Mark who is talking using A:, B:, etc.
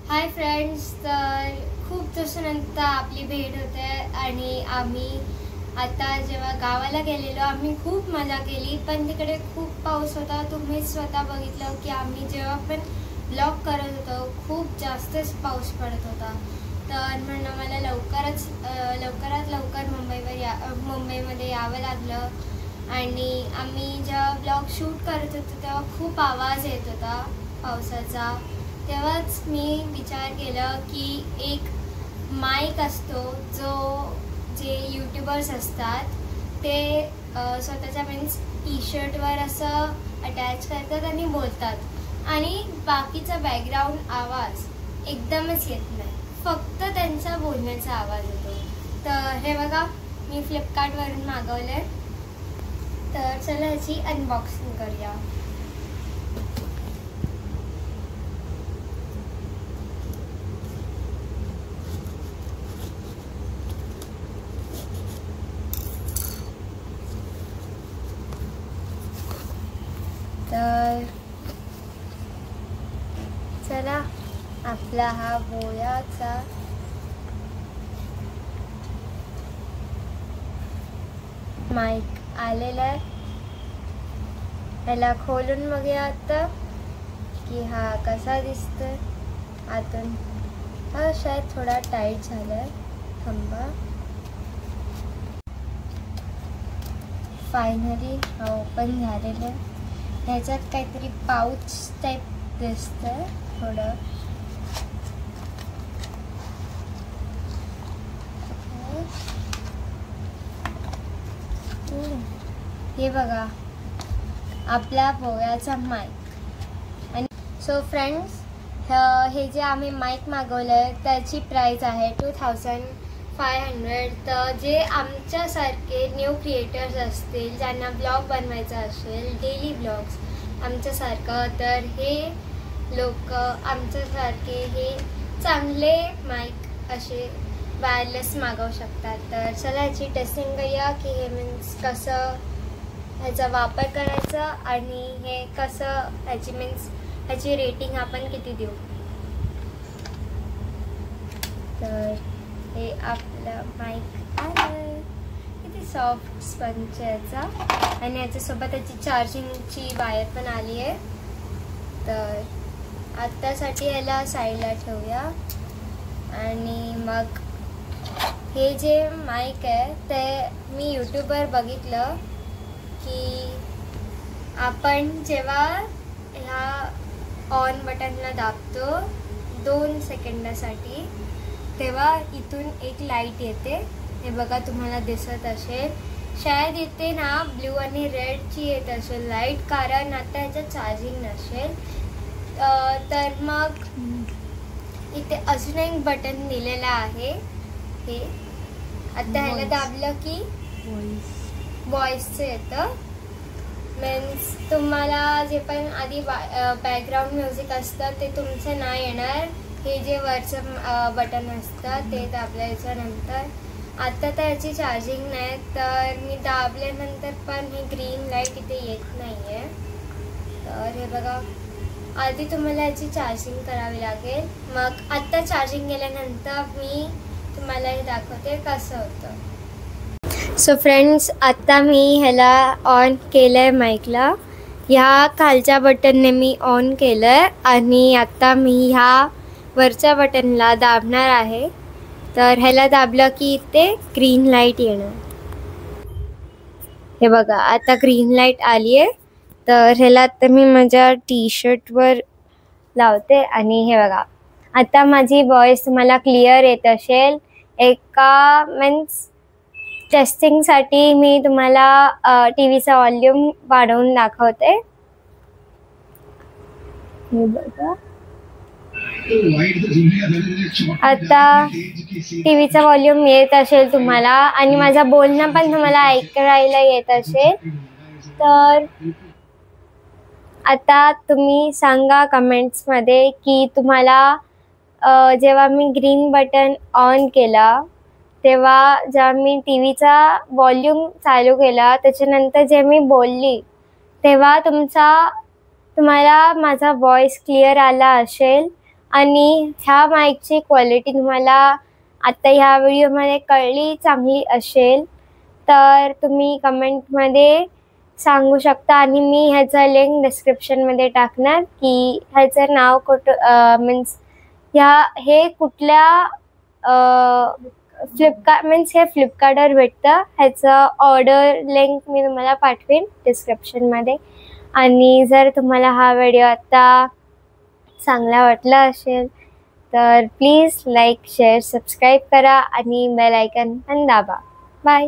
A: Hi friends, तर खूप दिवसानंतर आपली भेट होते आणि आम्ही आता जेव्हा गावाला गेलेलो आम्ही खूप मजा केली, पण तिकडे खूप पाऊस होता. तुम्ही स्वतः बघितलं की आम्ही जेव्हा पण ब्लॉग करत होतो खूप जास्तच पाऊस पडत होता. तर म्हणून मला लवकरात लवकर मुंबईमध्ये यावं लागलं आणि आम्ही जेव्हा ब्लॉग शूट करत होतो तेव्हा खूप आवाज येत होता पावसाचा. तेव्हाच मी विचार केला की एक माईक असतो जे यूट्यूबर्स असतात ते स्वतःच्या मीन्स टी शर्टवर असं अटॅच करतात आणि बोलतात आणि बाकीचा बॅकग्राऊंड आवाज एकदमच येत नाही, फक्त त्यांचा बोलण्याचा आवाज येतो. तर हे बघा, मी फ्लिपकार्टवरून मागवलं आहे. तर चला ह्याची अनबॉक्सिंग करूया. तर चला, आपला हा बोयाचा माईक आलेला आहे. ह्याला खोलून बघूया आता की हा कसा दिसतोय आतून. हा शायद थोडा टाईट झालाय. थांबा, फायनली हा ओपन झालेला आहे. ह्याच्यात काहीतरी पाऊच टाईप दिसतंय थोडं. हे बघा, आपला बोयाचा माईक. आणि सो फ्रेंड्स, हे जे आम्ही माईक मागवलं आहे त्याची प्राईस आहे 2500. तर जे आमच्यासारखे न्यू क्रिएटर्स असतील, ज्यांना ब्लॉग बनवायचा असेल, डेली ब्लॉग्स आमच्यासारखं, तर हे लोक आमच्यासारखे हे चांगले माईक असे वायरलेस मागवू शकतात. तर चला ह्याची टेस्टिंग करूया की हे मीन्स कसं ह्याचा वापर करायचा आणि हे कसं ह्याची रेटिंग आपण किती देऊ. तर हे आपलं माईक आहे. किती सॉफ्ट स्पंज आहे याचा आणि याच्यासोबत त्याची चार्जिंगची वायर पण आली आहे. तर आत्तासाठी ह्याला साईडला ठेवूया. आणि मग हे जे माईक आहे ते मी यूट्यूबवर बघितलं की आपण जेव्हा ह्या ऑन बटनला दाबतो 2 सेकंदासाठी, तेव्हा इथून एक लाईट येते. हे बघा, तुम्हाला दिसत असेल. शायद इथे ना ब्ल्यू आणि रेडची येत असेल लाईट, कारण आता ह्याच्यात चार्जिंग नसेल. तर मग इथे अजून एक बटन दिलेलं आहे. हे आता ह्याला दाबलं की व्हॉइसचं येतं. मीन्स तुम्हाला जे पण आधी बॅकग्राऊंड म्युझिक असतं ते तुमचं नाही येणार. हे जे वरचं बटन असतं ते दाबल्याच्यानंतर, आता तर याची चार्जिंग नाही, तर मी दाबल्यानंतर पण ही ग्रीन लाईट इथे येत नाही आहे. तर हे बघा, आधी तुम्हाला याची चार्जिंग करावी लागेल. मग आत्ता चार्जिंग केल्यानंतर मी तुम्हाला हे दाखवते कसं होतं. सो फ्रेंड्स, आता मी ह्याला ऑन केलं आहे माईकला. ह्या खालच्या बटनने मी ऑन केलं आहे आणि आता मी ह्या वरच्या बटनला दाबणार आहे. तर ह्याला दाबलं की इथे ग्रीन लाईट येणार. हे बघा, आता ग्रीन लाईट आली आहे. तर ह्याला आता मी माझ्या टी शर्टवर लावते आणि हे बघा, आता माझी व्हॉइस तुम्हाला क्लिअर येत असेल. एका मीन्स टेस्टिंगसाठी मी तुम्हाला टीव्हीचा व्हॉल्यूम वाढवून दाखवते. हे बघा, आता टीव्हीचा व्हॉल्यूम येत असेल तुम्हाला आणि माझं बोलणं पण तुम्हाला ऐकायला येत असेल. तर आता तुम्ही सांगा कमेंट्समध्ये की तुम्हाला जेव्हा मी ग्रीन बटन ऑन केला तेव्हा जेव्हा मी टीव्हीचा व्हॉल्यूम चालू केला त्याच्यानंतर जे मी बोलली तेव्हा तुम्हाला माझा व्हॉइस क्लिअर आला असेल आणि ह्या माईकची क्वालिटी तुम्हाला आता ह्या व्हिडिओमध्ये कळली चांगली असेल तर तुम्ही कमेंटमध्ये सांगू शकता आणि मी ह्याचं लिंक डिस्क्रिप्शनमध्ये टाकणार की ह्याचं नाव कुठं मीन्स हे कुठल्या हे फ्लिपकार्टवर भेटतं. ह्याचं ऑर्डर लिंक मी तुम्हाला पाठवेन डिस्क्रिप्शनमध्ये. आणि जर तुम्हाला हा व्हिडिओ आता चांगला वाटला असेल तर प्लीज लाईक शेअर सबस्क्राईब करा आणि बेल आयकॉन पण दाबा. बाय.